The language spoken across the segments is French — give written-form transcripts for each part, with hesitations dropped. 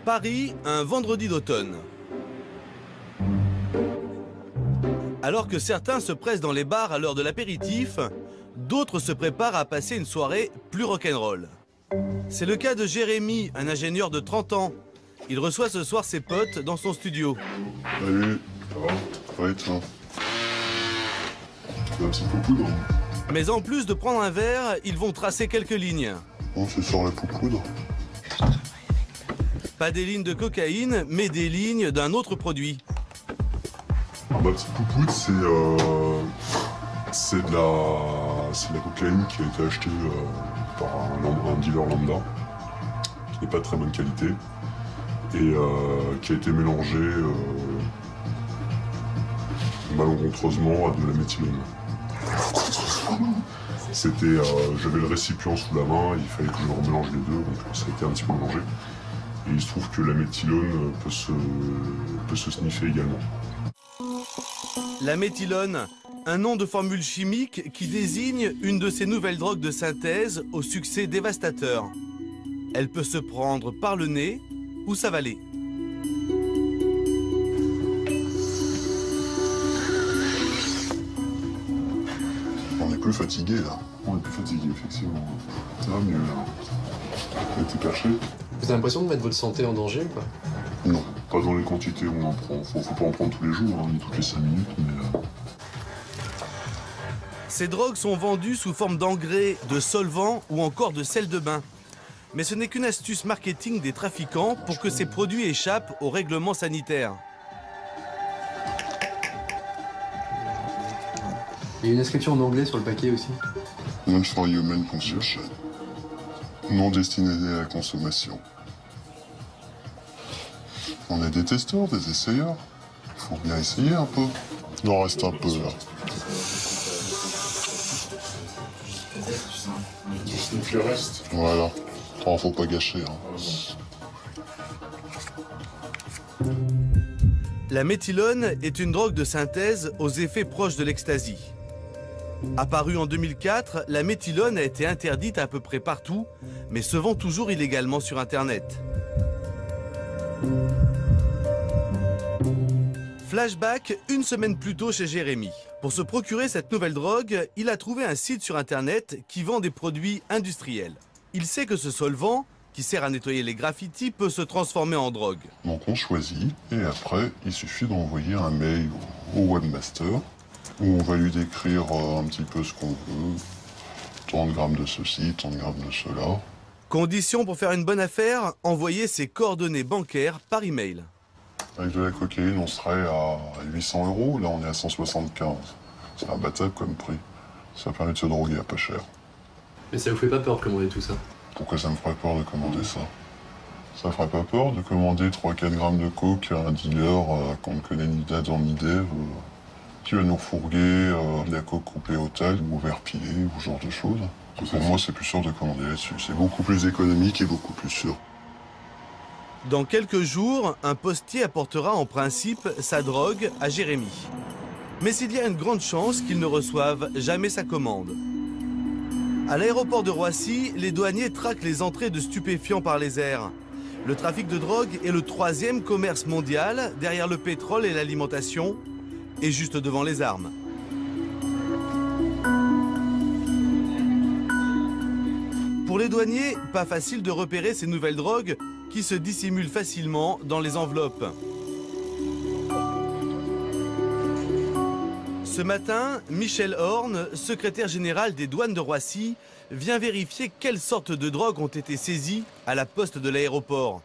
Paris, un vendredi d'automne. Alors que certains se pressent dans les bars à l'heure de l'apéritif, d'autres se préparent à passer une soirée plus rock'n'roll. C'est le cas de Jérémy, un ingénieur de 30 ans. Il reçoit ce soir ses potes dans son studio. Salut, ça va? Ouais, toi. T'as un petit peu de poudre. Mais en plus de prendre un verre, ils vont tracer quelques lignes. Bon, c'est sur la poudre. Pas des lignes de cocaïne, mais des lignes d'un autre produit. Ah bah, petit poupoudre, c'est de la cocaïne qui a été achetée par un dealer lambda, qui n'est pas de très bonne qualité, et qui a été mélangée malencontreusement à de la méthylone. C'était, j'avais le récipient sous la main, il fallait que je remélange les deux, donc ça a été un petit peu mélangé. Et il se trouve que la méthylone peut se sniffer également. La méthylone, un nom de formule chimique qui désigne une de ces nouvelles drogues de synthèse au succès dévastateur. Elle peut se prendre par le nez ou s'avaler. On est plus fatigué là. On est plus fatigué, effectivement. Ça va mieux là. On était caché. Vous avez l'impression de mettre votre santé en danger ou pas? Non, pas dans les quantités où on en prend. Faut pas en prendre tous les jours, ni toutes les 5 minutes, mais... Ces drogues sont vendues sous forme d'engrais, de solvants ou encore de sel de bain. Mais ce n'est qu'une astuce marketing des trafiquants pour que ces produits échappent aux règlements sanitaires. Il y a une inscription en anglais sur le paquet aussi. Not for human consumption. Non destiné à la consommation. On a des testeurs, des essayeurs. Faut bien essayer un peu. Il en reste un peu là. Donc le reste. Voilà. Oh, faut pas gâcher. Hein. La méthylone est une drogue de synthèse aux effets proches de l'ecstasy. Apparue en 2004, la méthylone a été interdite à peu près partout, mais se vend toujours illégalement sur Internet. Flashback, une semaine plus tôt chez Jérémy. Pour se procurer cette nouvelle drogue, il a trouvé un site sur Internet qui vend des produits industriels. Il sait que ce solvant, qui sert à nettoyer les graffitis, peut se transformer en drogue. Donc on choisit, et après, il suffit d'envoyer un mail au webmaster, où on va lui décrire un petit peu ce qu'on veut, tant de grammes de ceci, tant de grammes de cela. Condition pour faire une bonne affaire, envoyer ses coordonnées bancaires par email. Avec de la cocaïne, on serait à 800 €, là on est à 175. C'est imbattable comme prix. Ça permet de se droguer à pas cher. Mais ça vous fait pas peur de commander tout ça? Pourquoi ça me ferait peur de commander ça? Ça ferait pas peur de commander 3-4 grammes de coke à un dealer qu'on ne connaît ni date ni d'Ève, qui va nous fourguer de la coke coupée au taille ou au verre pilé ou ce genre de choses. Pour moi, c'est plus sûr de commander là-dessus. C'est beaucoup plus économique et beaucoup plus sûr. Dans quelques jours, un postier apportera en principe sa drogue à Jérémy. Mais il y a une grande chance qu'il ne reçoive jamais sa commande. À l'aéroport de Roissy, les douaniers traquent les entrées de stupéfiants par les airs. Le trafic de drogue est le 3e commerce mondial, derrière le pétrole et l'alimentation, et juste devant les armes. Pour les douaniers, pas facile de repérer ces nouvelles drogues qui se dissimulent facilement dans les enveloppes. Ce matin, Michel Horn, secrétaire général des douanes de Roissy, vient vérifier quelles sortes de drogues ont été saisies à la poste de l'aéroport.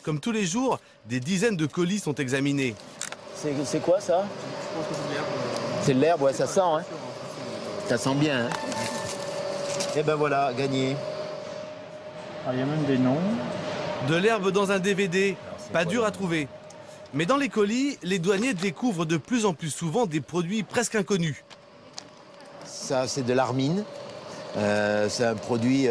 Comme tous les jours, des dizaines de colis sont examinés. C'est quoi ça? Je pense que c'est de l'herbe. C'est de l'herbe, ouais, ça sent, hein? Ça sent bien, hein? Et ben voilà, gagné. Ah, il y a même des noms. De l'herbe dans un DVD, pas dur à trouver. Mais dans les colis, les douaniers découvrent de plus en plus souvent des produits presque inconnus. Ça, c'est de l'armine. C'est un produit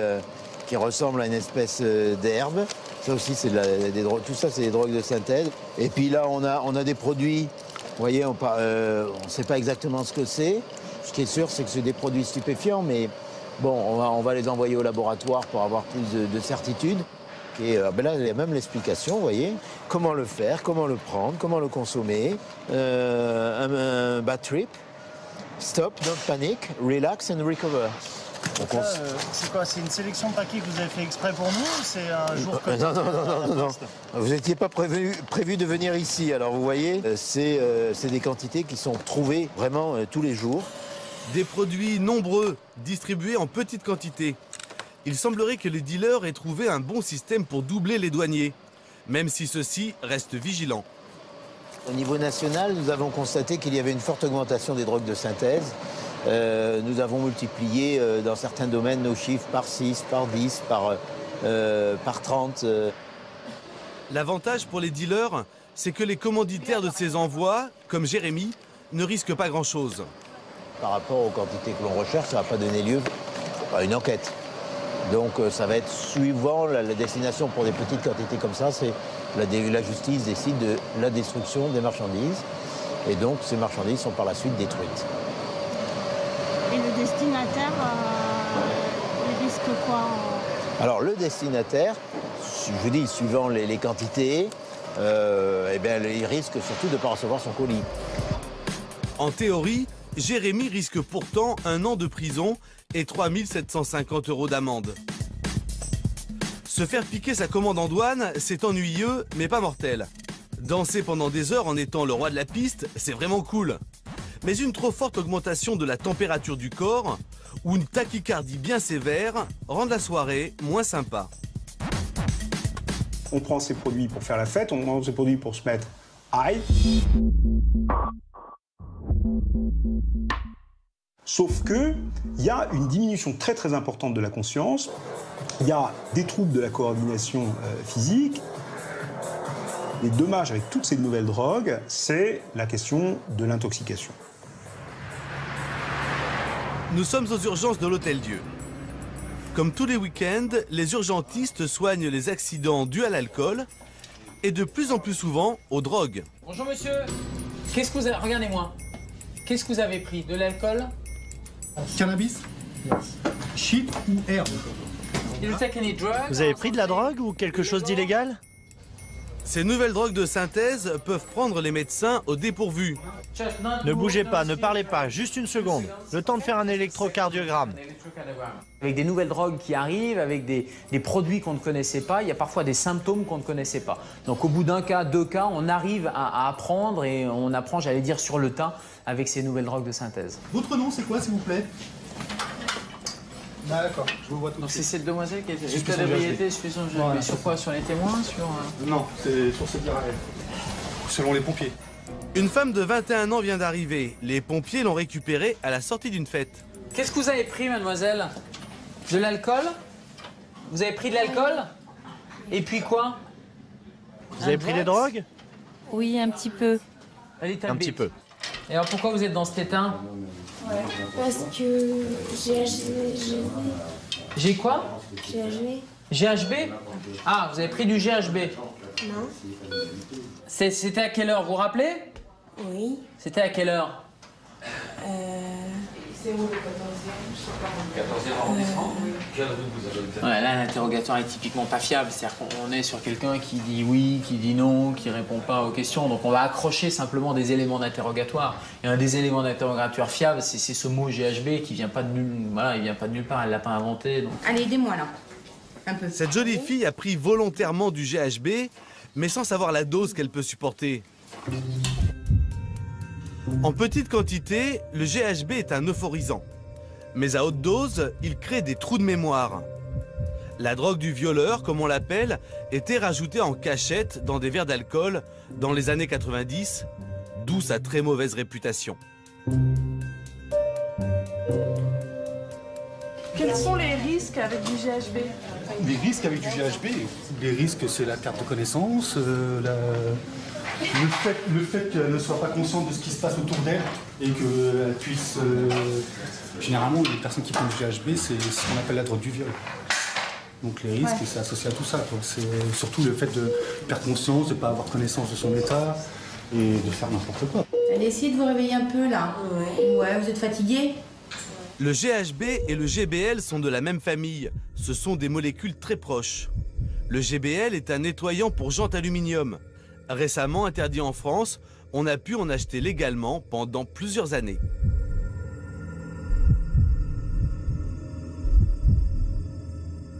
qui ressemble à une espèce d'herbe. Ça aussi, c'est des drogues. Tout ça, c'est des drogues de synthèse. Et puis là, on a des produits. Vous voyez, on ne sait pas exactement ce que c'est. Ce qui est sûr, c'est que c'est des produits stupéfiants, mais bon, on va les envoyer au laboratoire pour avoir plus de certitude. Et ben là, il y a même l'explication, vous voyez, comment le faire, comment le prendre, comment le consommer. Un bad trip, stop, don't panic, relax and recover. C'est quoi? C'est une sélection de paquets que vous avez fait exprès pour nous ou c'est un jour comme Non. Vous n'étiez pas prévu de venir ici. Alors vous voyez, c'est des quantités qui sont trouvées vraiment tous les jours. Des produits nombreux, distribués en petites quantités. Il semblerait que les dealers aient trouvé un bon système pour doubler les douaniers, même si ceux-ci restent vigilants. Au niveau national, nous avons constaté qu'il y avait une forte augmentation des drogues de synthèse. Nous avons multiplié dans certains domaines nos chiffres par 6, par 10, par 30. L'avantage pour les dealers, c'est que les commanditaires de ces envois, comme Jérémy, ne risquent pas grand-chose. Par rapport aux quantités que l'on recherche, ça ne va pas donner lieu à une enquête. Donc ça va être suivant la destination pour des petites quantités comme ça, c'est la justice décide de la destruction des marchandises. Et donc ces marchandises sont par la suite détruites. Et le destinataire, il risque quoi? Alors le destinataire, je vous dis, suivant les quantités, eh bien, il risque surtout de ne pas recevoir son colis. En théorie, Jérémy risque pourtant 1 an de prison et 3 750 € d'amende. Se faire piquer sa commande en douane, c'est ennuyeux, mais pas mortel. Danser pendant des heures en étant le roi de la piste, c'est vraiment cool. Mais une trop forte augmentation de la température du corps ou une tachycardie bien sévère rendent la soirée moins sympa. On prend ces produits pour faire la fête, on prend ces produits pour se mettre high. Sauf que il y a une diminution très très importante de la conscience, il y a des troubles de la coordination physique. Les dommages avec toutes ces nouvelles drogues, c'est la question de l'intoxication. Nous sommes aux urgences de l'Hôtel-Dieu. Comme tous les week-ends, les urgentistes soignent les accidents dus à l'alcool et de plus en plus souvent aux drogues. Bonjour monsieur, qu'est-ce que vous avez... Regardez-moi. Qu'est-ce que vous avez pris? De l'alcool? Cannabis? Shit ou herbe? Vous avez pris de la drogue ou quelque chose d'illégal? Ces nouvelles drogues de synthèse peuvent prendre les médecins au dépourvu. Ne bougez pas, ne parlez pas, juste une seconde. Le temps de faire un électrocardiogramme. Avec des nouvelles drogues qui arrivent, avec des produits qu'on ne connaissait pas, il y a parfois des symptômes qu'on ne connaissait pas. Donc au bout d'un cas, 2 cas, on arrive à apprendre et on apprend, j'allais dire, sur le tas avec ces nouvelles drogues de synthèse. Votre nom, c'est quoi, s'il vous plaît? D'accord, je vous vois tout de Donc c'est suite. cette demoiselle qui a été Suspicion état de d'ébriété, suspicion de GHB. Voilà. Mais sur quoi? Sur les témoins? Sur... Non, c'est sur cette diarrhée. Selon les pompiers. Une femme de 21 ans vient d'arriver. Les pompiers l'ont récupérée à la sortie d'une fête. Qu'est-ce que vous avez pris, mademoiselle? De l'alcool? Vous avez pris de l'alcool? Et puis quoi? Vous avez pris des drogues? Oui, un petit peu. Un petit peu. Et alors pourquoi vous êtes dans cet état? Parce que J'ai quoi? GHB. GHB? Ah, vous avez pris du GHB. Non. C'était à quelle heure, vous vous rappelez? Oui. C'était à quelle heure? C'est où le 14e? 14e arrondissement. Ouais, là, l'interrogatoire est typiquement pas fiable. C'est-à-dire qu'on est sur quelqu'un qui dit oui, qui dit non, qui répond pas aux questions. Donc on va accrocher simplement des éléments d'interrogatoire. Et un des éléments d'interrogatoire fiable, c'est ce mot GHB qui vient pas de nulle part. Elle l'a pas inventé. Donc... Allez, aidez-moi là. Un peu. Cette jolie fille a pris volontairement du GHB, mais sans savoir la dose qu'elle peut supporter. En petite quantité, le GHB est un euphorisant. Mais à haute dose, il crée des trous de mémoire. La drogue du violeur, comme on l'appelle, était rajoutée en cachette dans des verres d'alcool dans les années 90, d'où sa très mauvaise réputation. Quels sont les risques avec du GHB? Les risques avec du GHB, les risques, c'est la perte de connaissance, le fait qu'elle ne soit pas consciente de ce qui se passe autour d'elle et qu'elle puisse... Généralement, les personnes qui prennent du GHB, c'est ce qu'on appelle la drogue du viol. Donc les risques, c'est associé à tout ça. C'est surtout le fait de perdre conscience, de ne pas avoir connaissance de son état et de faire n'importe quoi. Allez, essayez de vous réveiller un peu là. Ouais, vous êtes fatigué? Le GHB et le GBL sont de la même famille. Ce sont des molécules très proches. Le GBL est un nettoyant pour jantes aluminium. Récemment interdit en France, on a pu en acheter légalement pendant plusieurs années.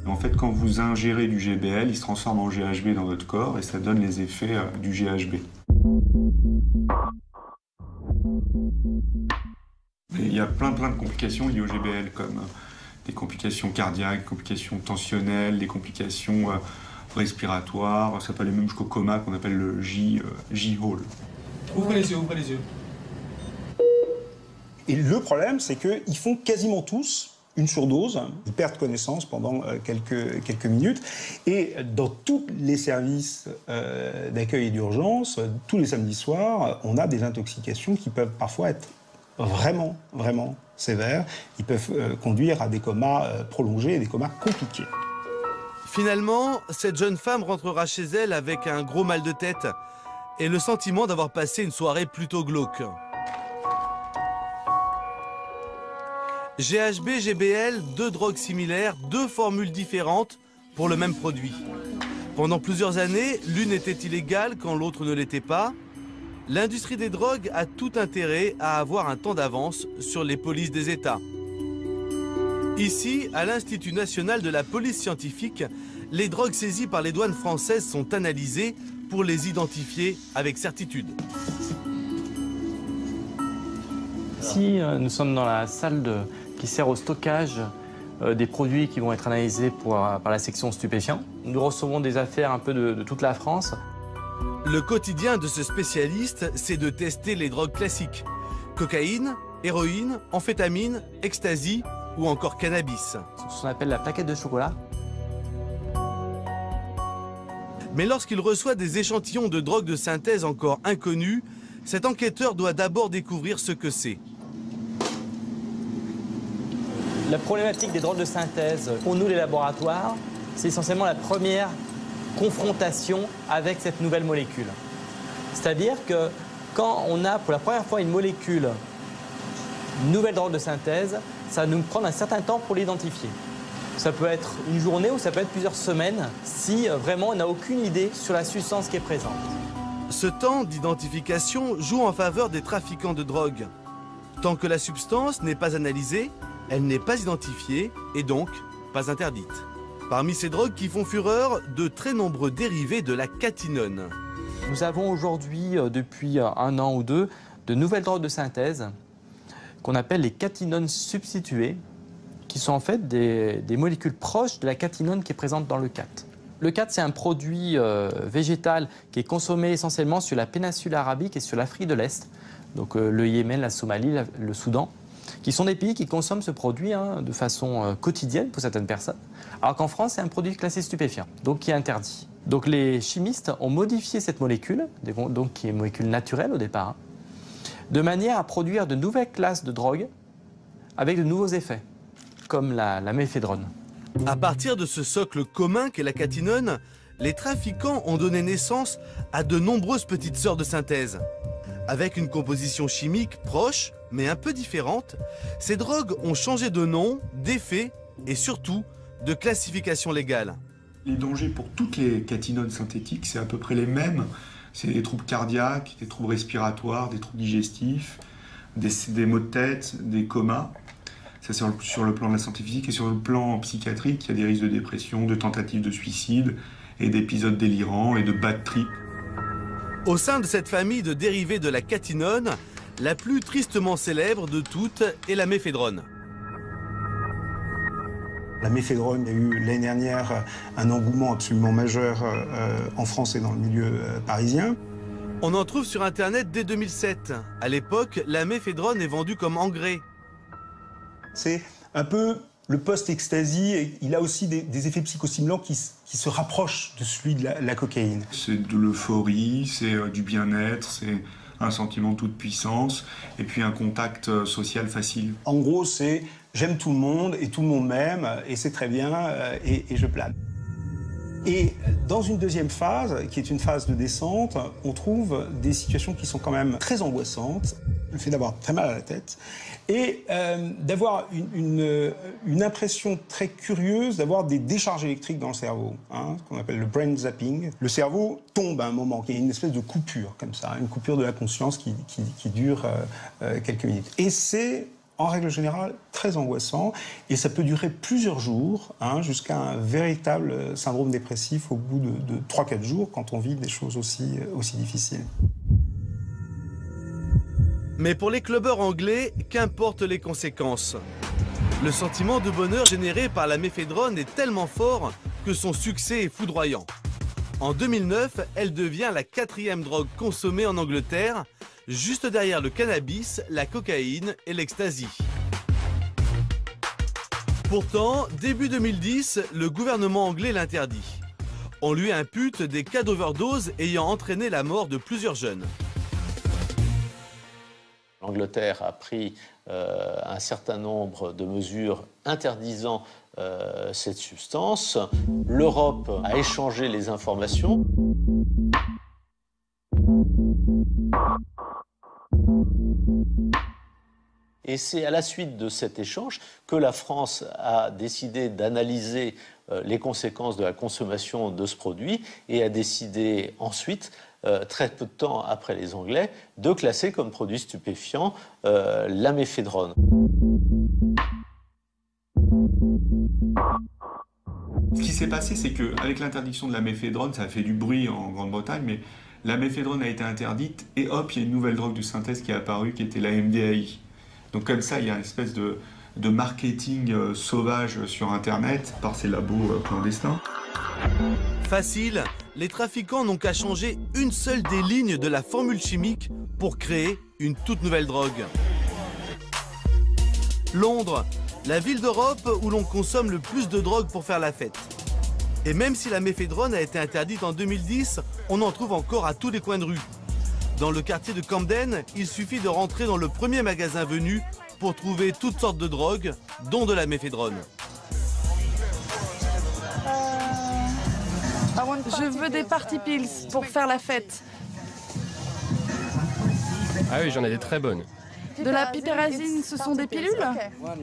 En fait, quand vous ingérez du GBL, il se transforme en GHB dans votre corps et ça donne les effets du GHB. Et il y a plein de complications liées au GBL, comme des complications cardiaques, des complications tensionnelles, des complications respiratoires. Ça peut aller même jusqu'au coma qu'on appelle le J-Hall. Ouvrez les yeux, ouvrez les yeux. Et le problème, c'est qu'ils font quasiment tous une surdose, ils perdent connaissance pendant quelques minutes. Et dans tous les services d'accueil et d'urgence, tous les samedis soirs, on a des intoxications qui peuvent parfois être vraiment sévères. Ils peuvent conduire à des comas prolongés et des comas compliqués. Finalement, cette jeune femme rentrera chez elle avec un gros mal de tête et le sentiment d'avoir passé une soirée plutôt glauque. GHB, GBL, deux drogues similaires, deux formules différentes pour le même produit. Pendant plusieurs années, l'une était illégale quand l'autre ne l'était pas. L'industrie des drogues a tout intérêt à avoir un temps d'avance sur les polices des États. Ici, à l'Institut national de la police scientifique, les drogues saisies par les douanes françaises sont analysées pour les identifier avec certitude. Ici, nous sommes dans la salle qui sert au stockage des produits qui vont être analysés par la section stupéfiants. Nous recevons des affaires un peu de toute la France. Le quotidien de ce spécialiste, c'est de tester les drogues classiques. Cocaïne, héroïne, amphétamine, ecstasy ou encore cannabis. C'est ce qu'on appelle la plaquette de chocolat. Mais lorsqu'il reçoit des échantillons de drogues de synthèse encore inconnus, cet enquêteur doit d'abord découvrir ce que c'est. La problématique des drogues de synthèse, pour nous les laboratoires, c'est essentiellement la première confrontation avec cette nouvelle molécule. C'est-à-dire que quand on a pour la première fois une molécule, une nouvelle drogue de synthèse, ça va nous prendre un certain temps pour l'identifier. Ça peut être une journée ou ça peut être plusieurs semaines si vraiment on n'a aucune idée sur la substance qui est présente. Ce temps d'identification joue en faveur des trafiquants de drogue. Tant que la substance n'est pas analysée, elle n'est pas identifiée et donc pas interdite. Parmi ces drogues qui font fureur, de très nombreux dérivés de la catinone. Nous avons aujourd'hui, depuis un an ou deux, de nouvelles drogues de synthèse qu'on appelle les catinones substituées, qui sont en fait des molécules proches de la catinone qui est présente dans le cat. Le cat, c'est un produit végétal qui est consommé essentiellement sur la péninsule arabique et sur l'Afrique de l'Est, donc le Yémen, la Somalie, le Soudan, qui sont des pays qui consomment ce produit de façon quotidienne pour certaines personnes, alors qu'en France, c'est un produit classé stupéfiant, donc qui est interdit. Donc les chimistes ont modifié cette molécule, donc qui est une molécule naturelle au départ, de manière à produire de nouvelles classes de drogues avec de nouveaux effets, comme la méphédrone. À partir de ce socle commun qu'est la catinone, les trafiquants ont donné naissance à de nombreuses petites sœurs de synthèse. Avec une composition chimique proche, mais un peu différente, ces drogues ont changé de nom, d'effet et surtout de classification légale. Les dangers pour toutes les catinones synthétiques, c'est à peu près les mêmes. C'est des troubles cardiaques, des troubles respiratoires, des troubles digestifs, des maux de tête, des comas. Ça, c'est sur le plan de la santé physique et sur le plan psychiatrique, il y a des risques de dépression, de tentatives de suicide et d'épisodes délirants et de bad trip. Au sein de cette famille de dérivés de la catinone, la plus tristement célèbre de toutes est la méphédrone. La méphédrone, il y a eu l'année dernière un engouement absolument majeur en France et dans le milieu parisien. On en trouve sur Internet dès 2007. À l'époque, la méphédrone est vendue comme engrais. C'est un peu le post-ecstasy, et il a aussi des effets psychostimulants qui se rapprochent de celui de la cocaïne. C'est de l'euphorie, c'est du bien-être, c'est un sentiment de toute puissance, et puis un contact social facile. En gros, c'est j'aime tout le monde, et tout le monde m'aime, et c'est très bien, et je plane. Et dans une deuxième phase, qui est une phase de descente, on trouve des situations qui sont quand même très angoissantes. le fait d'avoir très mal à la tête, et d'avoir une impression très curieuse d'avoir des décharges électriques dans le cerveau, hein, ce qu'on appelle le brain zapping. Le cerveau tombe à un moment, il y a une espèce de coupure comme ça, une coupure de la conscience qui dure quelques minutes. Et c'est, en règle générale, très angoissant, et ça peut durer plusieurs jours, hein, jusqu'à un véritable syndrome dépressif au bout de 3-4 jours, quand on vit des choses aussi difficiles. Mais pour les clubbeurs anglais, qu'importent les conséquences. Le sentiment de bonheur généré par la méphédrone est tellement fort que son succès est foudroyant. En 2009, elle devient la 4e drogue consommée en Angleterre, juste derrière le cannabis, la cocaïne et l'ecstasy. Pourtant, début 2010, le gouvernement anglais l'interdit. On lui impute des cas d'overdose ayant entraîné la mort de plusieurs jeunes. L'Angleterre a pris un certain nombre de mesures interdisant cette substance. L'Europe a échangé les informations. Et c'est à la suite de cet échange que la France a décidé d'analyser les conséquences de la consommation de ce produit et a décidé ensuite, très peu de temps après les Anglais, de classer comme produit stupéfiant la méphédrone. Ce qui s'est passé, c'est qu'avec l'interdiction de la méphédrone, ça a fait du bruit en Grande-Bretagne, mais la méphédrone a été interdite et hop, il y a une nouvelle drogue de synthèse qui est apparue, qui était la MDMA. Donc comme ça, il y a une espèce de marketing sauvage sur Internet par ces labos clandestins. Facile, les trafiquants n'ont qu'à changer une seule des lignes de la formule chimique pour créer une toute nouvelle drogue. Londres, la ville d'Europe où l'on consomme le plus de drogue pour faire la fête. Et même si la méphédrone a été interdite en 2010, on en trouve encore à tous les coins de rue. Dans le quartier de Camden, il suffit de rentrer dans le premier magasin venu pour trouver toutes sortes de drogues, dont de la méphédrone. Je veux des party pills pour faire la fête. Ah oui, j'en ai des très bonnes. De la pipérazine, ce sont des pilules?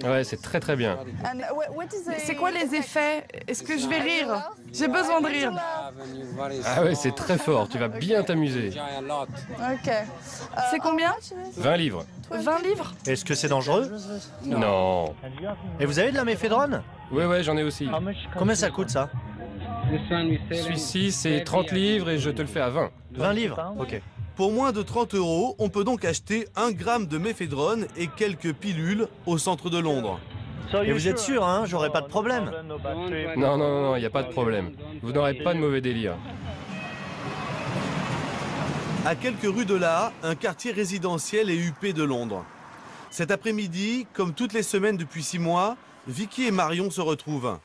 Ouais, c'est très très bien. C'est quoi les effets? Est-ce que je vais rire? J'ai besoin de rire. Ah ouais, c'est très fort, tu vas bien t'amuser. Ok. C'est combien? 20 livres. 20 livres? Est-ce que c'est dangereux? Non. Et vous avez de la méphédrone? Ouais, j'en ai aussi. Combien ça coûte ça? Celui-ci, c'est 30 livres et je te le fais à 20. 20 livres? Ok. Pour moins de 30 €, on peut donc acheter 1 gramme de méphédrone et quelques pilules au centre de Londres. Et vous êtes sûr, hein? J'aurai pas de problème? Non, il n'y a pas de problème. Vous n'aurez pas de mauvais délire. À quelques rues de là, un quartier résidentiel et huppé de Londres. Cet après-midi, comme toutes les semaines depuis 6 mois, Vicky et Marion se retrouvent.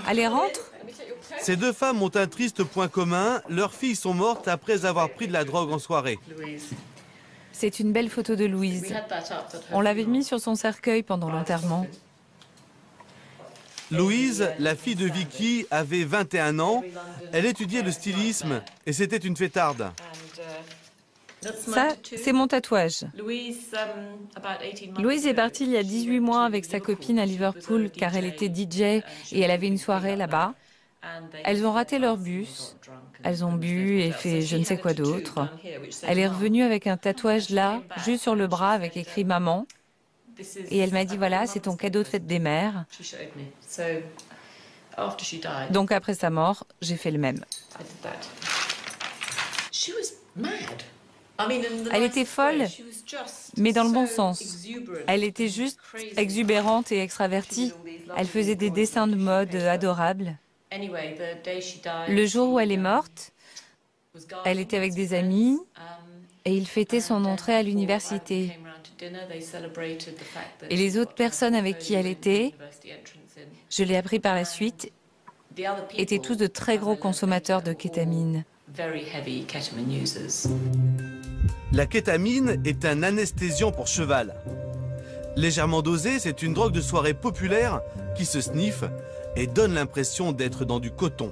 Allez, rentre. Ces deux femmes ont un triste point commun, leurs filles sont mortes après avoir pris de la drogue en soirée. C'est une belle photo de Louise. On l'avait mis sur son cercueil pendant l'enterrement. Louise, la fille de Vicky, avait 21 ans. Elle étudiait le stylisme et c'était une fêtarde. Ça, c'est mon tatouage. Louise est partie il y a 18 mois avec sa copine à Liverpool car elle était DJ et elle avait une soirée là-bas. Elles ont raté leur bus, elles ont bu et fait je ne sais quoi d'autre. Elle est revenue avec un tatouage là, juste sur le bras avec écrit « Maman ». Et elle m'a dit « Voilà, c'est ton cadeau de fête des mères ». Donc après sa mort, j'ai fait le même. Elle était folle, mais dans le bon sens. Elle était juste exubérante et extravertie. Elle faisait des dessins de mode adorables. Le jour où elle est morte, elle était avec des amis et ils fêtaient son entrée à l'université. Et les autres personnes avec qui elle était, je l'ai appris par la suite, étaient tous de très gros consommateurs de kétamine. La kétamine est un anesthésiant pour cheval. Légèrement dosée, c'est une drogue de soirée populaire qui se sniffe et donne l'impression d'être dans du coton.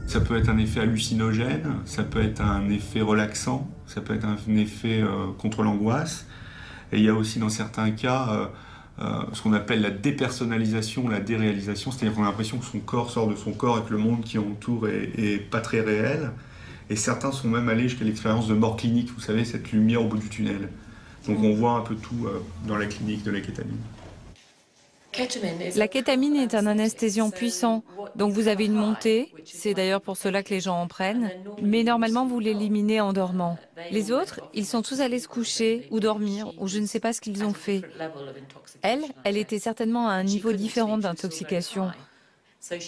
Ça peut être un effet hallucinogène, ça peut être un effet relaxant, ça peut être un effet contre l'angoisse. Et il y a aussi dans certains cas ce qu'on appelle la dépersonnalisation, la déréalisation, c'est-à-dire qu'on a l'impression que son corps sort de son corps et que le monde qui entoure est pas très réel. Et certains sont même allés jusqu'à l'expérience de mort clinique, vous savez, cette lumière au bout du tunnel. Donc on voit un peu tout dans la clinique de la kétamine. La kétamine est un anesthésiant puissant, donc vous avez une montée, c'est d'ailleurs pour cela que les gens en prennent, mais normalement vous l'éliminez en dormant. Les autres, ils sont tous allés se coucher ou dormir, ou je ne sais pas ce qu'ils ont fait. Elle était certainement à un niveau différent d'intoxication.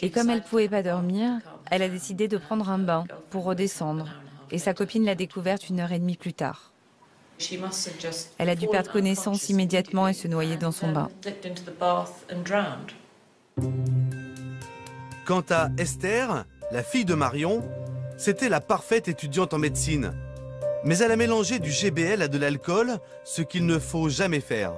Et comme elle ne pouvait pas dormir, elle a décidé de prendre un bain pour redescendre. Et sa copine l'a découverte 1h30 plus tard. Elle a dû perdre connaissance immédiatement et se noyer dans son bain. Quant à Esther, la fille de Marion, c'était la parfaite étudiante en médecine. Mais elle a mélangé du GBL à de l'alcool, ce qu'il ne faut jamais faire.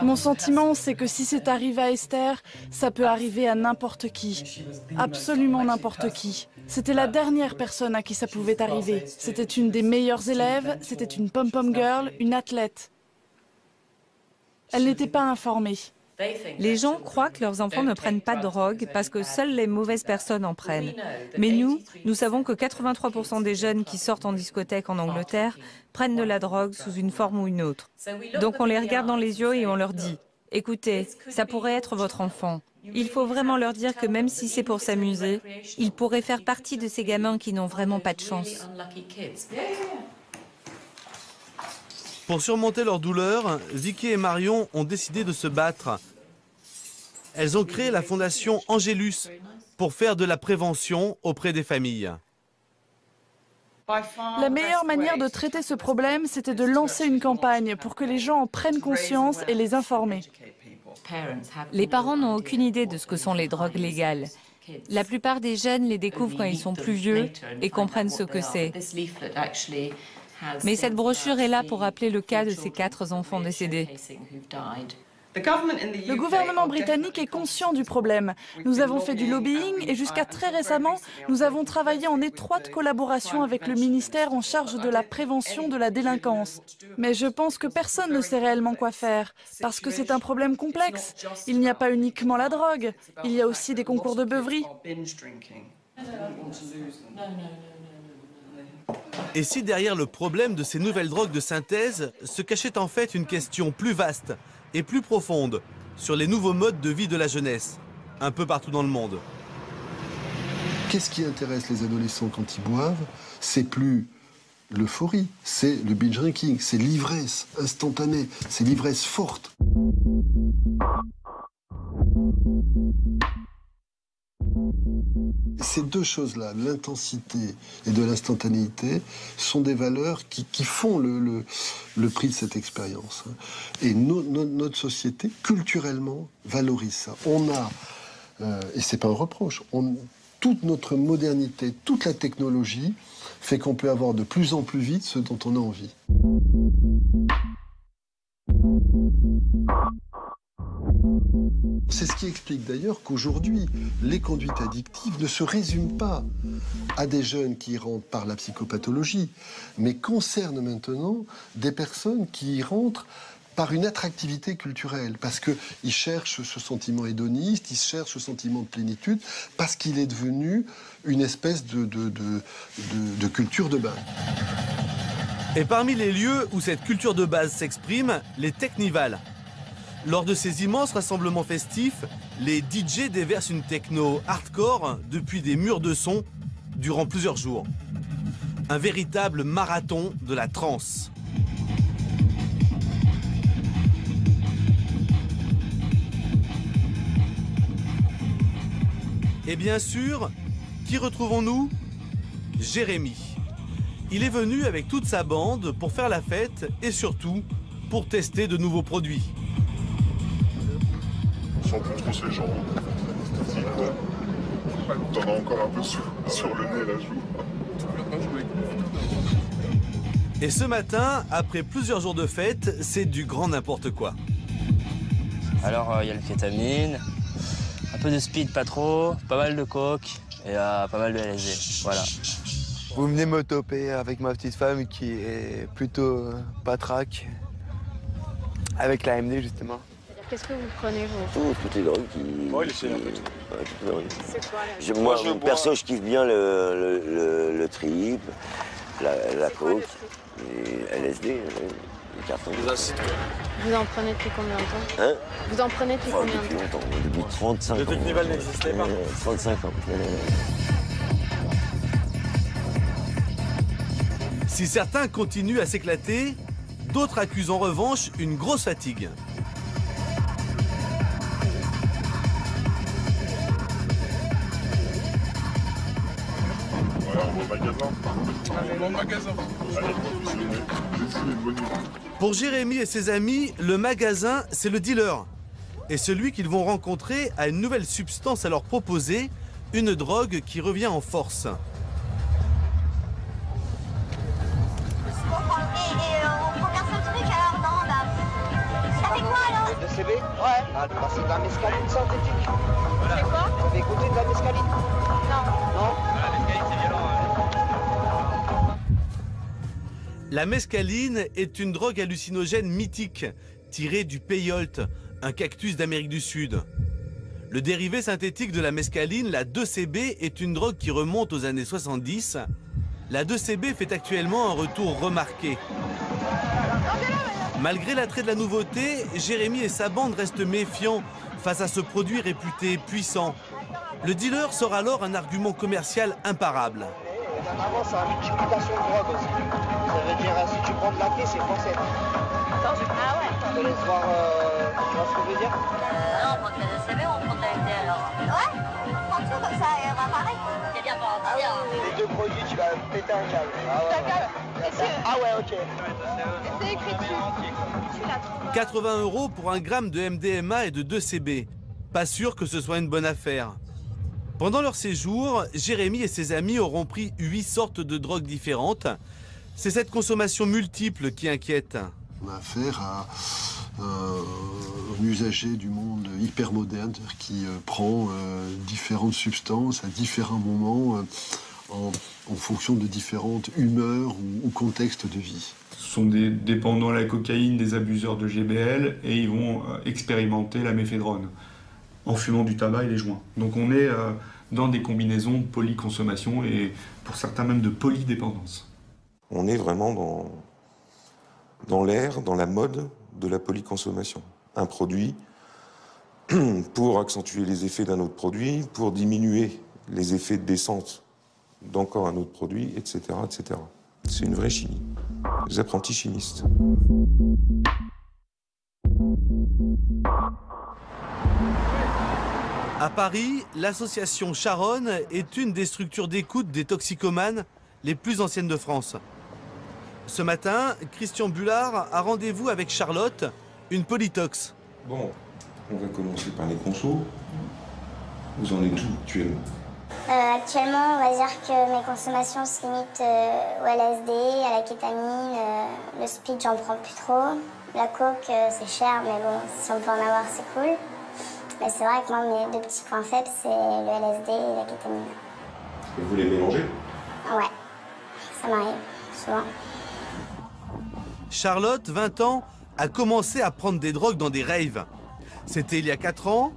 Mon sentiment, c'est que si c'est arrivé à Esther, ça peut arriver à n'importe qui. Absolument n'importe qui. C'était la dernière personne à qui ça pouvait arriver. C'était une des meilleures élèves, c'était une pom-pom girl, une athlète. Elle n'était pas informée. Les gens croient que leurs enfants ne prennent pas de drogue parce que seules les mauvaises personnes en prennent. Mais nous savons que 83% des jeunes qui sortent en discothèque en Angleterre prennent de la drogue sous une forme ou une autre. Donc on les regarde dans les yeux et on leur dit « Écoutez, ça pourrait être votre enfant. Il faut vraiment leur dire que même si c'est pour s'amuser, ils pourraient faire partie de ces gamins qui n'ont vraiment pas de chance. » Pour surmonter leur douleur, Vicky et Marion ont décidé de se battre. Elles ont créé la fondation Angélus pour faire de la prévention auprès des familles. La meilleure manière de traiter ce problème, c'était de lancer une campagne pour que les gens en prennent conscience et les informer. Les parents n'ont aucune idée de ce que sont les drogues légales. La plupart des jeunes les découvrent quand ils sont plus vieux et comprennent ce que c'est. Mais cette brochure est là pour rappeler le cas de ces 4 enfants décédés. Le gouvernement britannique est conscient du problème. Nous avons fait du lobbying et jusqu'à très récemment, nous avons travaillé en étroite collaboration avec le ministère en charge de la prévention de la délinquance. Mais je pense que personne ne sait réellement quoi faire, parce que c'est un problème complexe. Il n'y a pas uniquement la drogue, il y a aussi des concours de beuverie. Et si derrière le problème de ces nouvelles drogues de synthèse se cachait en fait une question plus vaste et plus profonde sur les nouveaux modes de vie de la jeunesse, un peu partout dans le monde. Qu'est-ce qui intéresse les adolescents quand ils boivent? C'est plus l'euphorie, c'est le binge drinking, c'est l'ivresse instantanée, c'est l'ivresse forte. Ces deux choses-là, l'intensité et de l'instantanéité, sont des valeurs qui font le prix de cette expérience. Et notre société, culturellement, valorise ça. On a, et c'est pas un reproche, toute notre modernité, toute la technologie fait qu'on peut avoir de plus en plus vite ce dont on a envie. C'est ce qui explique d'ailleurs qu'aujourd'hui, les conduites addictives ne se résument pas à des jeunes qui y rentrent par la psychopathologie, mais concernent maintenant des personnes qui y rentrent par une attractivité culturelle, parce qu'ils cherchent ce sentiment hédoniste, ils cherchent ce sentiment de plénitude, parce qu'il est devenu une espèce de culture de base. Et parmi les lieux où cette culture de base s'exprime, les technivals. Lors de ces immenses rassemblements festifs, les DJ déversent une techno hardcore depuis des murs de son durant plusieurs jours. Un véritable marathon de la trance. Et bien sûr, qui retrouvons-nous? Jérémy. Il est venu avec toute sa bande pour faire la fête et surtout pour tester de nouveaux produits. On sent plus trop ces gens. T'en as encore un peu sur le nez, là, je vois. Et ce matin, après plusieurs jours de fête, c'est du grand n'importe quoi. Alors, il y a le kétamine, Un peu de speed, pas trop, pas mal de coke et pas mal de LSD. Voilà. Vous venez me toper avec ma petite femme qui est plutôt patraque, avec la MD justement. Qu'est-ce que vous prenez, vous? Toutes les drogues qui... Oh, il essaie un peu. Ouais, toutes les drogues. C'est quoi, Moi, perso, je kiffe bien le trip, la coke, et LSD, les cartons. Vous en prenez depuis combien de temps? Hein? Vous en prenez depuis combien de temps? Depuis longtemps, depuis 35 ans. Le truc Nival n'existait pas? 35 ans. Si certains continuent à s'éclater, d'autres accusent en revanche une grosse fatigue. Pour Jérémy et ses amis, le magasin, c'est le dealer. Et celui qu'ils vont rencontrer a une nouvelle substance à leur proposer, une drogue qui revient en force. CB? Ouais. Ah, bah, c'est de la mescaline synthétique. Voilà. C'est quoi? Vous avez goûté de la mescaline? Non. Non? La mescaline, c'est violent. La mescaline est une drogue hallucinogène mythique, tirée du peyote, un cactus d'Amérique du Sud. Le dérivé synthétique de la mescaline, la 2CB, est une drogue qui remonte aux années 70. La 2CB fait actuellement un retour remarqué. Malgré l'attrait de la nouveauté, Jérémy et sa bande restent méfiants face à ce produit réputé puissant. Le dealer sort alors un argument commercial imparable. Avant, c'est une multiplication de drogue aussi. Ça veut dire, si tu prends de la clé, c'est français. Ah ouais. Je te laisse voir, tu vois ce que je veux dire? Non, on prend de la CB, on prend de la MD alors. Ouais, on prend tout comme ça, et on va pareil. C'est bien pour en dire. Les deux produits, tu vas péter un câble. Ah ouais, ok. C'est écrit dessus. 80 € pour un gramme de MDMA et de 2CB. Pas sûr que ce soit une bonne affaire. Pendant leur séjour, Jérémy et ses amis auront pris 8 sortes de drogues différentes. C'est cette consommation multiple qui inquiète. On a affaire à un usager du monde hyper moderne qui prend différentes substances à différents moments en fonction de différentes humeurs ou contextes de vie. Ce sont des dépendants à la cocaïne, des abuseurs de GBL, et ils vont expérimenter la méphédrone en fumant du tabac et les joints. Donc on est dans des combinaisons de polyconsommation et pour certains même de polydépendance. On est vraiment dans l'ère, dans la mode de la polyconsommation. Un produit pour accentuer les effets d'un autre produit, pour diminuer les effets de descente d'encore un autre produit, etc., etc. C'est une vraie chimie. Les apprentis chimistes. À Paris, l'association Charonne est une des structures d'écoute des toxicomanes les plus anciennes de France. Ce matin, Christian Bullard a rendez-vous avec Charlotte, une polytox. Bon, on va commencer par les consos. Vous en êtes où actuellement? Actuellement, on va dire que mes consommations se limitent au LSD, à la kétamine. Le speed, j'en prends plus trop. La coke, c'est cher, mais bon, si on peut en avoir, c'est cool. Mais c'est vrai que moi, mes deux petits points faibles, c'est le LSD et la kétamine. Et vous les mélangez? Ouais, ça m'arrive, souvent. Charlotte, 20 ans, a commencé à prendre des drogues dans des raves. C'était il y a 4 ans.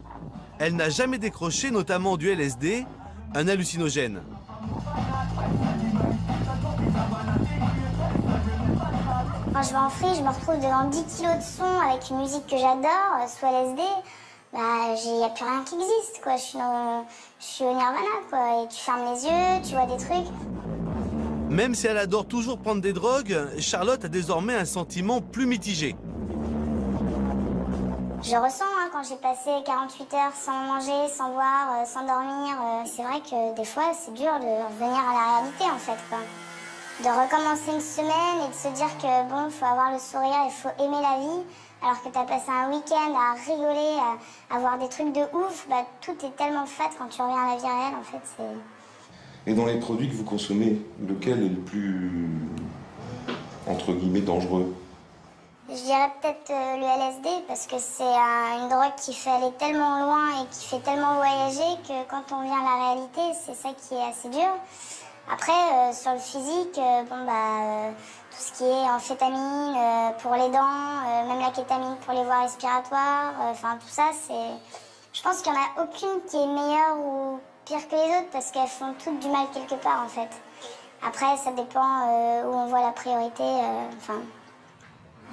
Elle n'a jamais décroché, notamment du LSD, un hallucinogène. Quand je vais en free, je me retrouve devant 10 kilos de son avec une musique que j'adore, sous LSD. Bah, il n'y a plus rien qui existe, quoi. Je suis au nirvana, quoi. Et tu fermes les yeux, tu vois des trucs. Même si elle adore toujours prendre des drogues, Charlotte a désormais un sentiment plus mitigé. Je ressens, quand j'ai passé 48 heures sans manger, sans boire, sans dormir, c'est vrai que des fois, c'est dur de revenir à la réalité, en fait, quoi. De recommencer une semaine et de se dire que, bon, il faut avoir le sourire, il faut aimer la vie, alors que tu as passé un week-end à rigoler, à voir des trucs de ouf, bah, tout est tellement fade quand tu reviens à la vie réelle, en fait, c'est... Et dans les produits que vous consommez, lequel est le plus, entre guillemets, dangereux? Je dirais peut-être le LSD parce que c'est une drogue qui fait aller tellement loin et qui fait tellement voyager que quand on vient à la réalité, c'est ça qui est assez dur. Après, sur le physique, tout ce qui est amphétamine pour les dents, même la kétamine pour les voies respiratoires, enfin tout ça, c'est... Je pense qu'il n'y en a aucune qui est meilleure ou pire que les autres parce qu'elles font toutes du mal quelque part en fait. Après, ça dépend où on voit la priorité.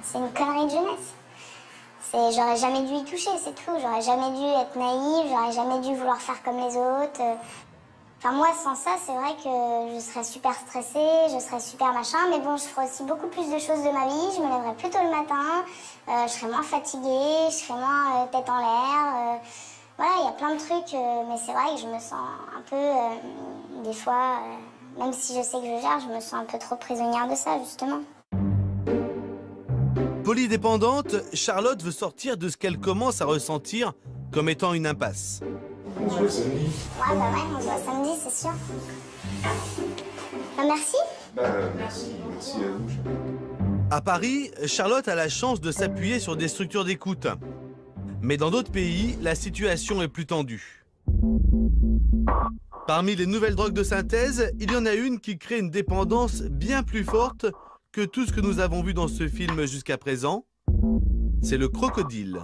C'est une connerie de jeunesse. J'aurais jamais dû y toucher, c'est tout. J'aurais jamais dû être naïve, j'aurais jamais dû vouloir faire comme les autres. Enfin, moi, sans ça, c'est vrai que je serais super stressée, je serais super machin. Mais bon, je ferais aussi beaucoup plus de choses de ma vie. Je me lèverais plus tôt le matin, je serais moins fatiguée, je serais moins tête en l'air. Voilà, il y a plein de trucs, mais c'est vrai que je me sens un peu, des fois, même si je sais que je gère, je me sens un peu trop prisonnière de ça, justement. Polydépendante, Charlotte veut sortir de ce qu'elle commence à ressentir comme étant une impasse. On se voit samedi. Ouais, on se voit samedi, c'est sûr. Merci. Merci à vous. À Paris, Charlotte a la chance de s'appuyer sur des structures d'écoute. Mais dans d'autres pays, la situation est plus tendue. Parmi les nouvelles drogues de synthèse, il y en a une qui crée une dépendance bien plus forte que tout ce que nous avons vu dans ce film jusqu'à présent. C'est le crocodile.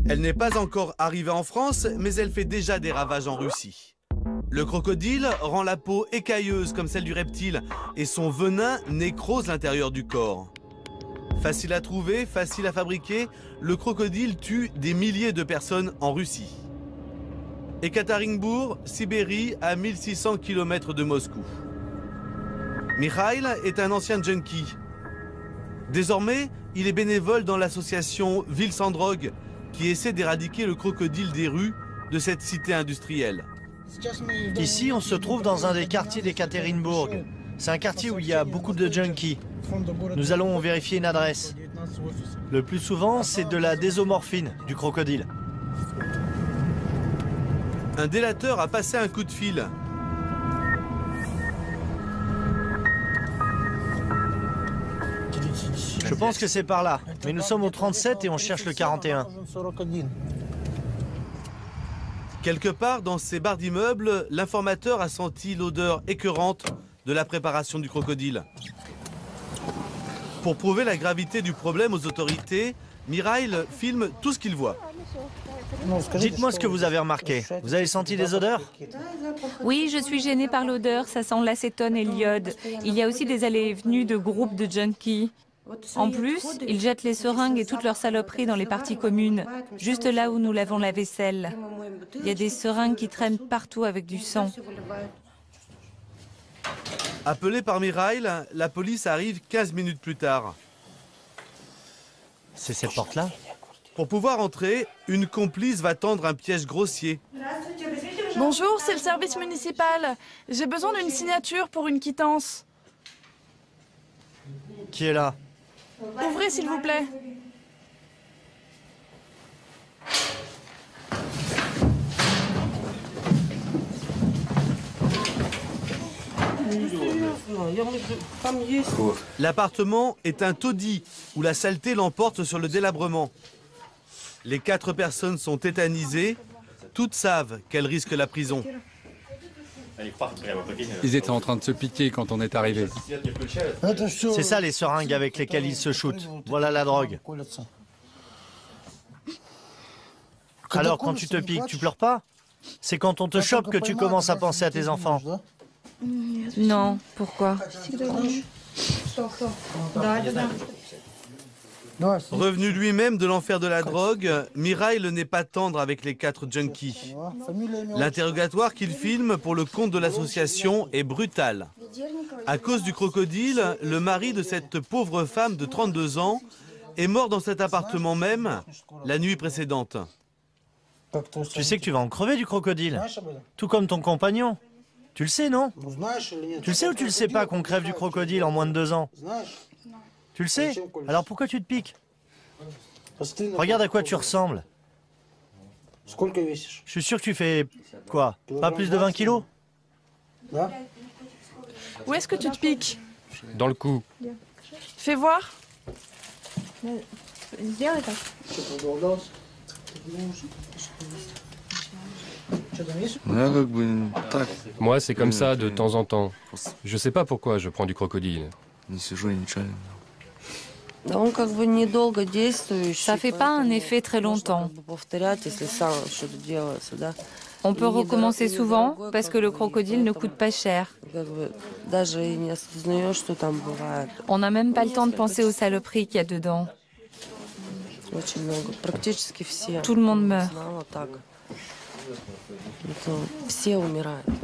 Elle n'est pas encore arrivée en France, mais elle fait déjà des ravages en Russie. Le crocodile rend la peau écailleuse comme celle du reptile et son venin nécrose l'intérieur du corps. Facile à trouver, facile à fabriquer, le crocodile tue des milliers de personnes en Russie. Ekaterinbourg, Sibérie, à 1600 km de Moscou. Mikhail est un ancien junkie. Désormais, il est bénévole dans l'association Ville sans drogue, qui essaie d'éradiquer le crocodile des rues de cette cité industrielle. Ici, on se trouve dans un des quartiers d'Ekaterinbourg. C'est un quartier où il y a beaucoup de junkies. Nous allons vérifier une adresse. Le plus souvent, c'est de la désomorphine, du crocodile. Un délateur a passé un coup de fil. Je pense que c'est par là, mais nous sommes au 37 et on cherche le 41. Quelque part dans ces barres d'immeubles, l'informateur a senti l'odeur écœurante de la préparation du crocodile. Pour prouver la gravité du problème aux autorités, Mikhail filme tout ce qu'il voit. Dites-moi ce que vous avez remarqué. Vous avez senti des odeurs? Oui, je suis gênée par l'odeur, ça sent l'acétone et l'iode. Il y a aussi des allées et venues de groupes de junkies. En plus, ils jettent les seringues et toutes leurs saloperies dans les parties communes, juste là où nous lavons la vaisselle. Il y a des seringues qui traînent partout avec du sang. Appelé par Mikhail, la police arrive 15 minutes plus tard. C'est cette porte-là? Pour pouvoir entrer, une complice va tendre un piège grossier. Bonjour, c'est le service municipal. J'ai besoin d'une signature pour une quittance. Qui est là? Ouvrez, s'il vous plaît. L'appartement est un taudis où la saleté l'emporte sur le délabrement. Les 4 personnes sont tétanisées. Toutes savent qu'elles risquent la prison. Ils étaient en train de se piquer quand on est arrivé. C'est ça les seringues avec lesquelles ils se shootent. Voilà la drogue. Alors quand tu te piques, tu pleures pas? C'est quand on te chope que tu commences à penser à tes enfants. Non, pourquoi? Revenu lui-même de l'enfer de la drogue, Mikhail n'est pas tendre avec les 4 junkies. L'interrogatoire qu'il filme pour le compte de l'association est brutal. À cause du crocodile, le mari de cette pauvre femme de 32 ans est mort dans cet appartement même la nuit précédente. Tu sais que tu vas en crever du crocodile, tout comme ton compagnon. Tu le sais, non? Tu le sais ou tu le sais pas qu'on crève du crocodile en moins de 2 ans? Tu le sais? Alors pourquoi tu te piques? Regarde à quoi tu ressembles. Je suis sûr que tu fais, quoi, pas plus de 20 kilos? Où est-ce que tu te piques? Dans le cou. Fais voir. Moi, c'est comme ça de temps en temps. Je sais pas pourquoi je prends du crocodile. Ça fait pas un effet très longtemps. On peut recommencer souvent parce que le crocodile ne coûte pas cher. On n'a même pas le temps de penser aux saloperies qu'il y a dedans. Tout le monde meurt.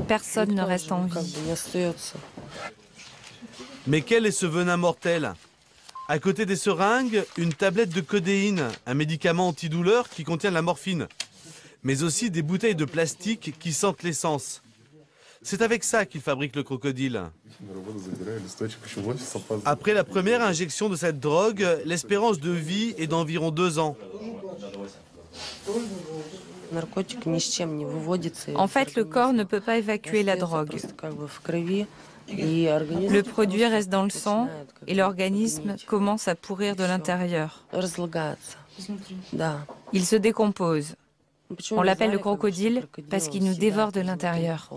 Personne ne reste en vie. Mais quel est ce venin mortel? À côté des seringues, une tablette de codéine, un médicament antidouleur qui contient de la morphine, mais aussi des bouteilles de plastique qui sentent l'essence. C'est avec ça qu'ils fabriquent le crocodile. Après la première injection de cette drogue, l'espérance de vie est d'environ 2 ans. En fait, le corps ne peut pas évacuer la drogue. Le produit reste dans le sang et l'organisme commence à pourrir de l'intérieur. Il se décompose. On l'appelle le crocodile parce qu'il nous dévore de l'intérieur.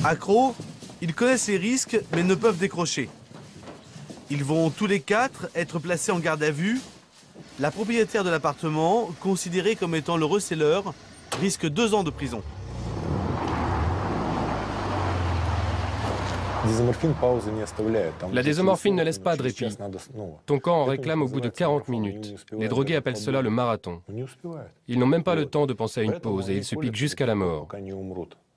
Accros, ils connaissent les risques mais ne peuvent décrocher. Ils vont tous les 4 être placés en garde à vue. La propriétaire de l'appartement, considérée comme étant le receleur, risque 2 ans de prison. La désomorphine ne laisse pas de répit. Ton corps en réclame au bout de 40 minutes. Les drogués appellent cela le marathon. Ils n'ont même pas le temps de penser à une pause et ils se piquent jusqu'à la mort.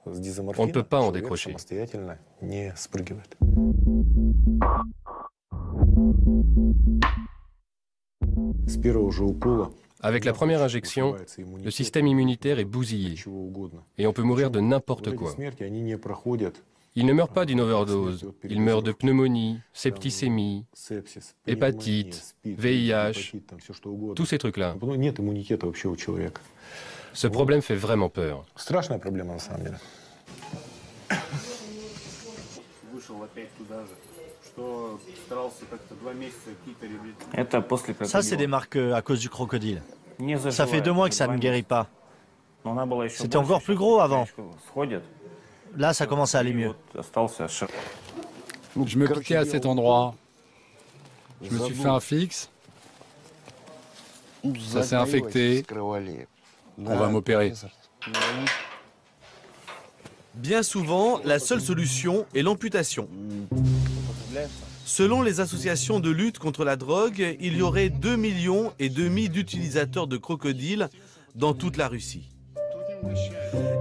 On ne peut pas en décrocher. Avec la première injection, le système immunitaire est bousillé et on peut mourir de n'importe quoi. Ils ne meurent pas d'une overdose, ils meurent de pneumonie, septicémie, hépatite, VIH, tous ces trucs-là. Ce problème fait vraiment peur. Ça, c'est des marques à cause du crocodile. Ça fait 2 mois que ça ne guérit pas. C'était encore plus gros avant. Là, ça commence à aller mieux. Je me piquais à cet endroit. Je me suis fait un fixe. Ça s'est infecté. On va m'opérer. Bien souvent, la seule solution est l'amputation. Selon les associations de lutte contre la drogue, il y aurait 2,5 millions d'utilisateurs de crocodiles dans toute la Russie.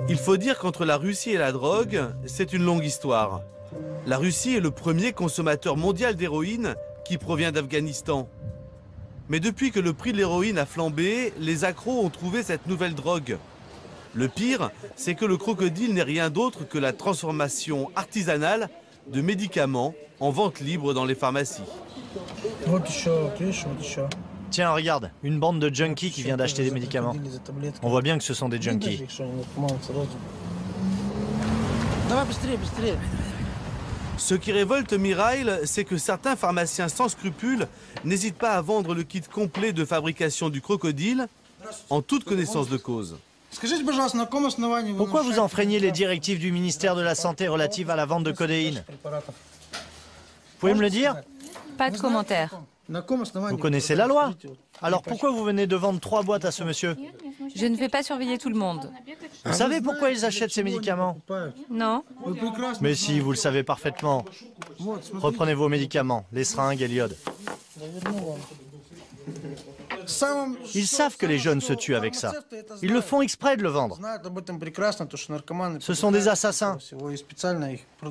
Il faut dire qu'entre la Russie et la drogue, c'est une longue histoire. La Russie est le premier consommateur mondial d'héroïne qui provient d'Afghanistan. Mais depuis que le prix de l'héroïne a flambé, les accros ont trouvé cette nouvelle drogue. Le pire, c'est que le crocodile n'est rien d'autre que la transformation artisanale de médicaments en vente libre dans les pharmacies. Tiens, regarde, une bande de junkies qui vient d'acheter des médicaments. On voit bien que ce sont des junkies. Ce qui révolte Mirail, c'est que certains pharmaciens sans scrupules n'hésitent pas à vendre le kit complet de fabrication du crocodile en toute connaissance de cause. Pourquoi vous enfreignez les directives du ministère de la Santé relatives à la vente de codéine? Vous pouvez me le dire? Pas de commentaire. Vous connaissez la loi. Alors pourquoi vous venez de vendre 3 boîtes à ce monsieur? Je ne vais pas surveiller tout le monde. Vous savez pourquoi ils achètent ces médicaments? Non. Mais si, vous le savez parfaitement. Reprenez vos médicaments, les seringues et l'iode. Ils savent que les jeunes se tuent avec ça. Ils le font exprès de le vendre. Ce sont des assassins.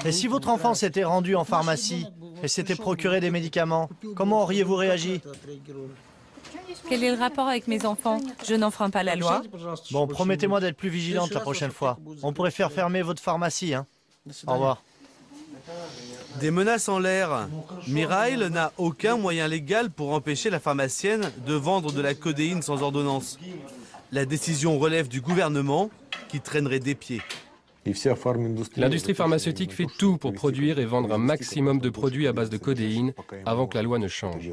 Et si votre enfant s'était rendu en pharmacie et s'était procuré des médicaments, comment auriez-vous réagi? Quel est le rapport avec mes enfants? Je n'enfreins pas la loi. Bon, promettez-moi d'être plus vigilante la prochaine fois. On pourrait faire fermer votre pharmacie, hein. Au revoir. Des menaces en l'air. Mirail n'a aucun moyen légal pour empêcher la pharmacienne de vendre de la codéine sans ordonnance. La décision relève du gouvernement qui traînerait des pieds. L'industrie pharmaceutique fait tout pour produire et vendre un maximum de produits à base de codéine avant que la loi ne change.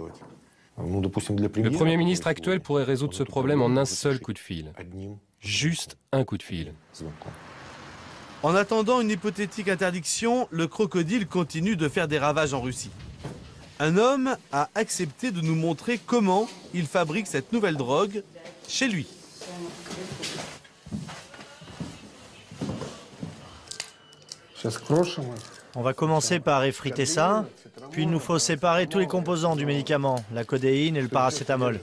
Le Premier ministre actuel pourrait résoudre ce problème en un seul coup de fil. Juste un coup de fil. En attendant une hypothétique interdiction, le crocodile continue de faire des ravages en Russie. Un homme a accepté de nous montrer comment il fabrique cette nouvelle drogue chez lui. On va commencer par effriter ça, puis il nous faut séparer tous les composants du médicament, la codéine et le paracétamol.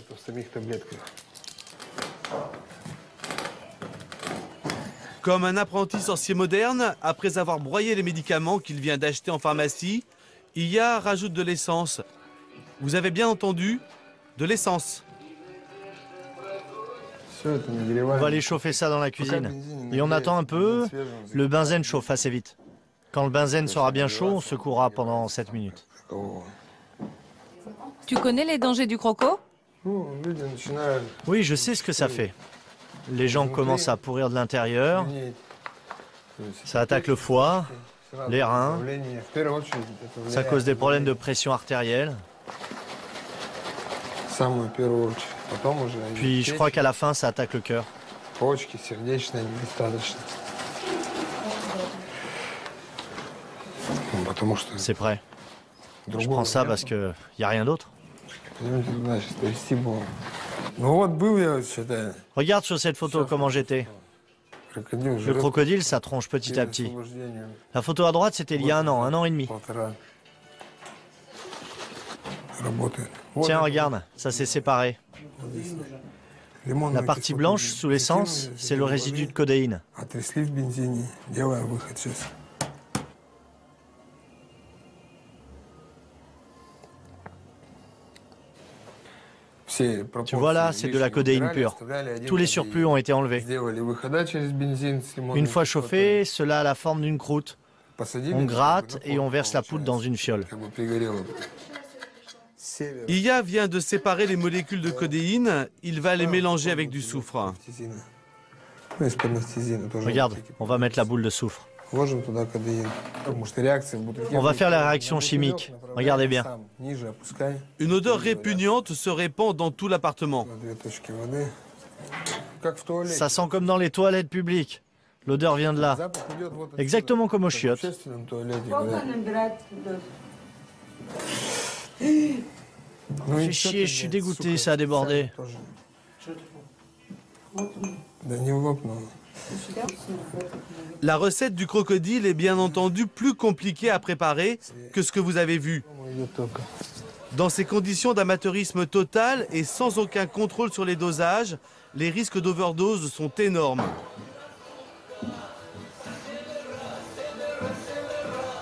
Comme un apprenti sorcier moderne, après avoir broyé les médicaments qu'il vient d'acheter en pharmacie, Iya rajoute de l'essence. Vous avez bien entendu, de l'essence. On va aller chauffer ça dans la cuisine. Et on attend un peu, le benzène chauffe assez vite. Quand le benzène sera bien chaud, on secouera pendant 7 minutes. Tu connais les dangers du croco? Oui, je sais ce que ça fait. Les gens commencent à pourrir de l'intérieur. Ça attaque le foie, les reins. Ça cause des problèmes de pression artérielle. Puis je crois qu'à la fin, ça attaque le cœur. C'est prêt. Je prends ça parce qu'il n'y a rien d'autre. Regarde sur cette photo comment j'étais. Le crocodile, ça tronche petit à petit. La photo à droite, c'était il y a un an et demi. Tiens, regarde, ça s'est séparé. La partie blanche, sous l'essence, c'est le résidu de codéine. Tu vois là, c'est de la codéine pure. Tous les surplus ont été enlevés. Une fois chauffé, cela a la forme d'une croûte. On gratte et on verse la poudre dans une fiole. Iya vient de séparer les molécules de codéine. Il va les mélanger avec du soufre. Regarde, on va mettre la boule de soufre. On va faire la réaction chimique. Regardez bien. Une odeur répugnante se répand dans tout l'appartement. Ça sent comme dans les toilettes publiques. L'odeur vient de là. Exactement comme aux chiottes. Fais chier, je suis dégoûté, ça a débordé. La recette du crocodile est bien entendu plus compliquée à préparer que ce que vous avez vu. Dans ces conditions d'amateurisme total et sans aucun contrôle sur les dosages, les risques d'overdose sont énormes.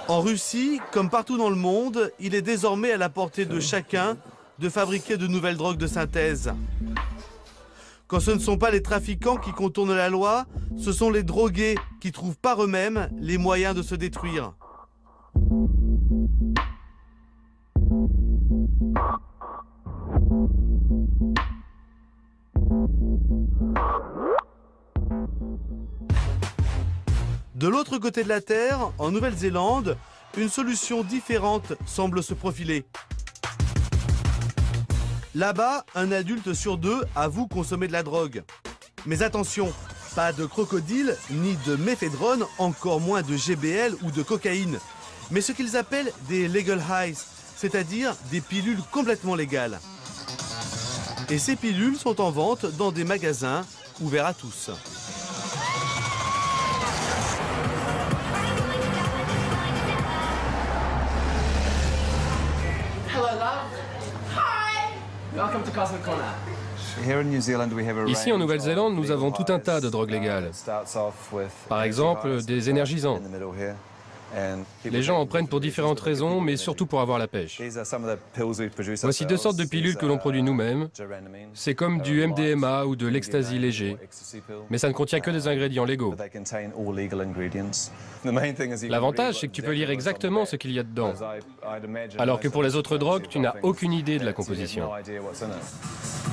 En Russie, comme partout dans le monde, il est désormais à la portée de chacun de fabriquer de nouvelles drogues de synthèse. Quand ce ne sont pas les trafiquants qui contournent la loi, ce sont les drogués qui trouvent par eux-mêmes les moyens de se détruire. De l'autre côté de la Terre, en Nouvelle-Zélande, une solution différente semble se profiler. Là-bas, un adulte sur 2 avoue consommer de la drogue. Mais attention, pas de crocodile, ni de méphédrone, encore moins de GBL ou de cocaïne. Mais ce qu'ils appellent des legal highs, c'est-à-dire des pilules complètement légales. Et ces pilules sont en vente dans des magasins ouverts à tous. Ici, en Nouvelle-Zélande, nous avons tout un tas de drogues légales. Par exemple, des énergisants. Les gens en prennent pour différentes raisons, mais surtout pour avoir la pêche. Voici 2 sortes de pilules que l'on produit nous-mêmes. C'est comme du MDMA ou de l'ecstasy léger, mais ça ne contient que des ingrédients légaux. L'avantage, c'est que tu peux lire exactement ce qu'il y a dedans, alors que pour les autres drogues, tu n'as aucune idée de la composition.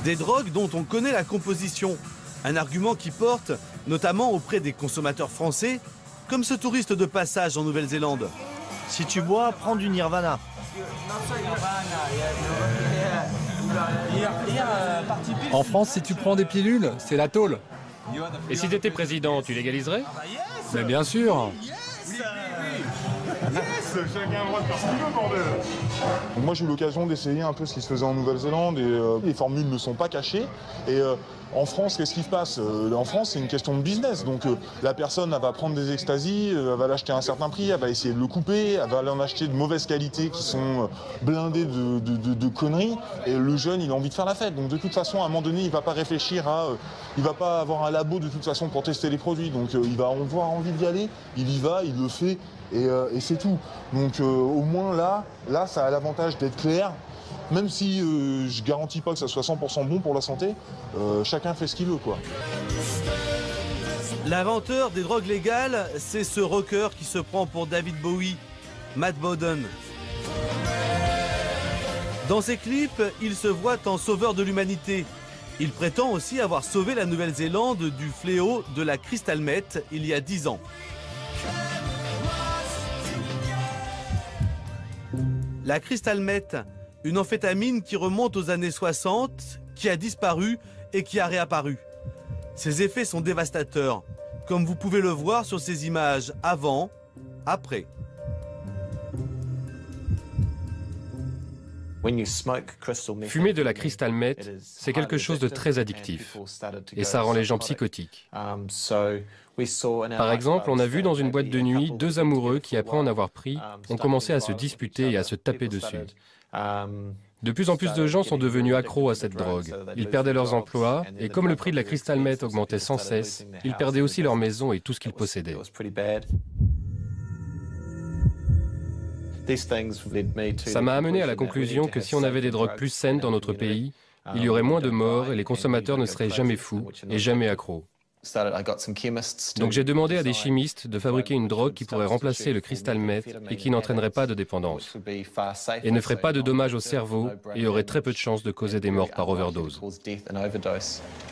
Des drogues dont on connaît la composition, un argument qui porte, notamment auprès des consommateurs français, Comme ce touriste de passage en Nouvelle-Zélande. Si tu bois, prends du Nirvana. En France, si tu prends des pilules, c'est la tôle. Et si tu étais président, tu légaliserais? Mais bien sûr. Chacun a le droit de faire ce qu'il veut, bordel. Moi, j'ai eu l'occasion d'essayer un peu ce qui se faisait en Nouvelle-Zélande et les formules ne sont pas cachées. Et en France, qu'est-ce qui se passe? En France, c'est une question de business. Donc la personne, elle va prendre des extasies, elle va l'acheter à un certain prix, elle va essayer de le couper, elle va en acheter de mauvaise qualité qui sont blindées de conneries. Et le jeune, il a envie de faire la fête. Donc de toute façon, à un moment donné, il va pas réfléchir à... il va pas avoir un labo de toute façon pour tester les produits. Donc il va avoir envie d'y aller, il y va, il le fait. Et c'est tout. Donc au moins là, ça a l'avantage d'être clair. Même si je garantis pas que ça soit 100% bon pour la santé, chacun fait ce qu'il veut, quoi. L'inventeur des drogues légales, c'est ce rocker qui se prend pour David Bowie, Matt Bodden. Dans ses clips, il se voit en sauveur de l'humanité. Il prétend aussi avoir sauvé la Nouvelle-Zélande du fléau de la crystal meth il y a 10 ans. La crystal meth, une amphétamine qui remonte aux années 60, qui a disparu et qui a réapparu. Ses effets sont dévastateurs, comme vous pouvez le voir sur ces images avant, après. Fumer de la crystal meth, c'est quelque chose de très addictif et ça rend les gens psychotiques. Par exemple, on a vu dans une boîte de nuit 2 amoureux qui, après en avoir pris, ont commencé à se disputer et à se taper dessus. De plus en plus de gens sont devenus accros à cette drogue. Ils perdaient leurs emplois et comme le prix de la crystal meth augmentait sans cesse, ils perdaient aussi leur maison et tout ce qu'ils possédaient. Ça m'a amené à la conclusion que si on avait des drogues plus saines dans notre pays, il y aurait moins de morts et les consommateurs ne seraient jamais fous et jamais accros. Donc j'ai demandé à des chimistes de fabriquer une drogue qui pourrait remplacer le crystal meth et qui n'entraînerait pas de dépendance et ne ferait pas de dommages au cerveau et aurait très peu de chances de causer des morts par overdose.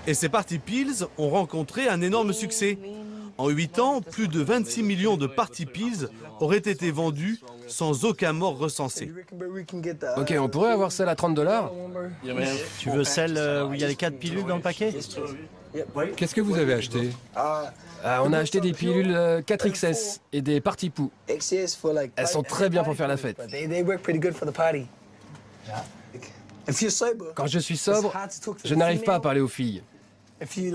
Et ces Party Pills ont rencontré un énorme succès. En 8 ans, plus de 26 millions de Party Pills auraient été vendus sans aucun mort recensé. Ok, on pourrait avoir celle à $30? Tu veux celle où il y a les 4 pilules dans le paquet? Qu'est-ce que vous avez acheté? On a acheté des pilules 4XS et des Party Poo. Elles sont très bien pour faire la fête. Quand je suis sobre, je n'arrive pas à parler aux filles.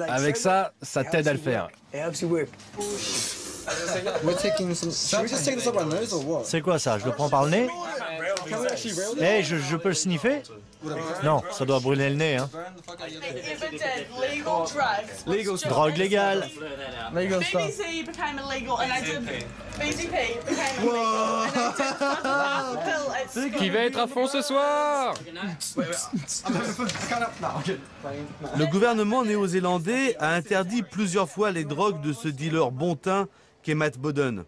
Avec ça, ça t'aide à le faire. C'est quoi ça? Je le prends par le nez? Hey, je peux le sniffer? Non, ça doit brûler le nez, hein. Drogue légale. Qui va être à fond ce soir? Le gouvernement néo-zélandais a interdit plusieurs fois les drogues de ce dealer bon teint qu'est Matt Bodden.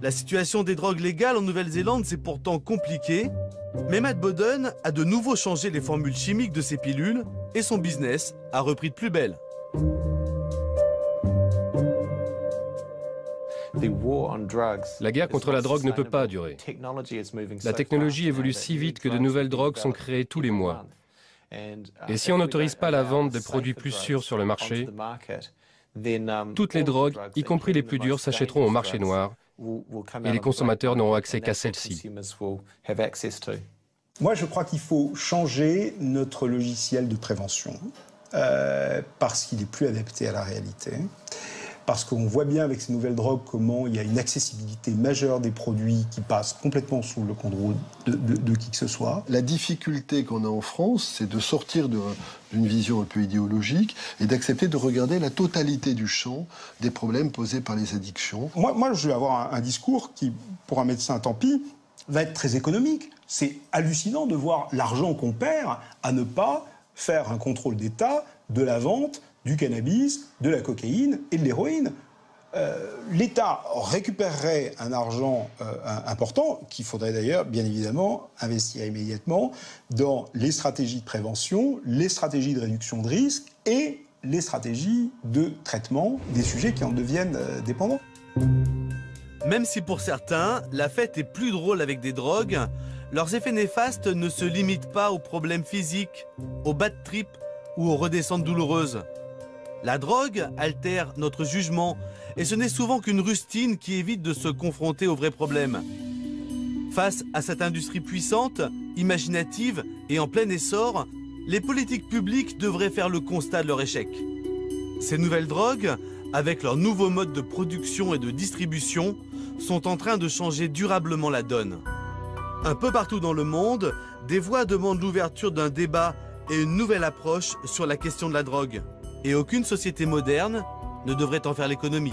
La situation des drogues légales en Nouvelle-Zélande, c'est pourtant compliqué, mais Matt Bodden a de nouveau changé les formules chimiques de ses pilules et son business a repris de plus belle. La guerre contre la drogue ne peut pas durer. La technologie évolue si vite que de nouvelles drogues sont créées tous les mois. Et si on n'autorise pas la vente de produits plus sûrs sur le marché, toutes les drogues, y compris les plus dures, s'achèteront au marché noir et les consommateurs n'auront accès qu'à celles-ci. Moi, je crois qu'il faut changer notre logiciel de prévention parce qu'il est plus adapté à la réalité. Parce qu'on voit bien avec ces nouvelles drogues comment il y a une accessibilité majeure des produits qui passent complètement sous le contrôle de qui que ce soit. La difficulté qu'on a en France, c'est de sortir d'une vision un peu idéologique et d'accepter de regarder la totalité du champ des problèmes posés par les addictions. Moi je vais avoir un discours qui, pour un médecin, tant pis, va être très économique. C'est hallucinant de voir l'argent qu'on perd à ne pas faire un contrôle d'État de la vente du cannabis, de la cocaïne et de l'héroïne. L'État récupérerait un argent important, qu'il faudrait d'ailleurs, bien évidemment, investir immédiatement dans les stratégies de prévention, les stratégies de réduction de risque et les stratégies de traitement des sujets qui en deviennent dépendants. Même si pour certains, la fête est plus drôle avec des drogues, leurs effets néfastes ne se limitent pas aux problèmes physiques, aux bad trips ou aux redescentes douloureuses. La drogue altère notre jugement et ce n'est souvent qu'une rustine qui évite de se confronter aux vrais problèmes. Face à cette industrie puissante, imaginative et en plein essor, les politiques publiques devraient faire le constat de leur échec. Ces nouvelles drogues, avec leurs nouveaux modes de production et de distribution, sont en train de changer durablement la donne. Un peu partout dans le monde, des voix demandent l'ouverture d'un débat et une nouvelle approche sur la question de la drogue. Et aucune société moderne ne devrait en faire l'économie.